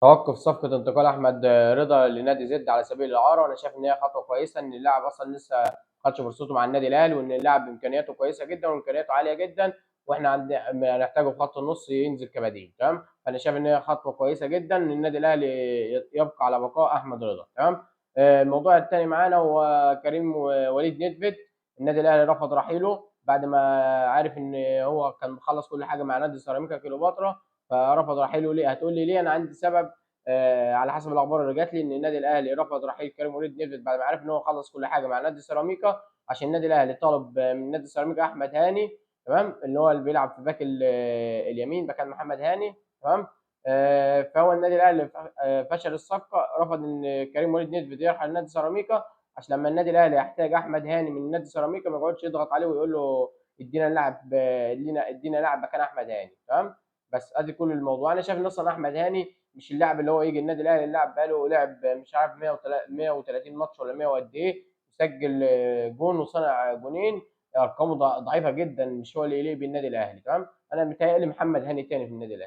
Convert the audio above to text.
توقف صفقة انتقال أحمد رضا لنادي زد على سبيل الإعارة، وأنا شايف إن هي خطوة كويسة، إن اللاعب أصلًا لسه ما خدش فرصته مع النادي الأهلي، وإن اللاعب إمكانياته كويسة جدًا وإمكانياته عالية جدًا، وإحنا هنحتاجه في خط النص ينزل كبديل تمام، فأنا شايف إن هي خطوة كويسة جدًا إن النادي الأهلي يبقى على بقاء أحمد رضا تمام. الموضوع التاني معانا هو كريم وليد نيدفيد، النادي الأهلي رفض رحيله بعد ما عرف إن هو كان مخلّص كل حاجة مع نادي سيراميكا كليوباترا، فرفض رحيله ليه؟ هتقول لي ليه؟ أنا عندي سبب. على حسب الأخبار اللي جات لي إن النادي الأهلي رفض رحيل كريم وليد نيفيد بعد ما عرف إن هو خلّص كل حاجة مع نادي سيراميكا، عشان النادي الأهلي طلب من نادي سيراميكا أحمد هاني تمام، اللي هو اللي بيلعب في باك اليمين مكان محمد هاني تمام. فهو النادي الأهلي فشل الصفقة، رفض إن كريم وليد نيفيد يرحل نادي سيراميكا، عشان لمّا النادي الأهلي يحتاج أحمد هاني من نادي سيراميكا ما يقعدش يضغط عليه ويقول له ادّينا لاعب مكان أحمد هاني تمام. بس أدي كل الموضوع. أنا شايف إن أصلًا أحمد هاني مش اللاعب اللي هو ييجي النادي الأهلي، اللاعب بقى له لعب مش عارف 130 ماتش والّا 100 وقد إيه، مسجّل جون وصانع جونين، أرقامه ضعيفة جدًا، مش هو اللي يليق بالنادي الأهلي تمام. أنا متهيأ لي محمد هاني تاني في النادي الأهلي.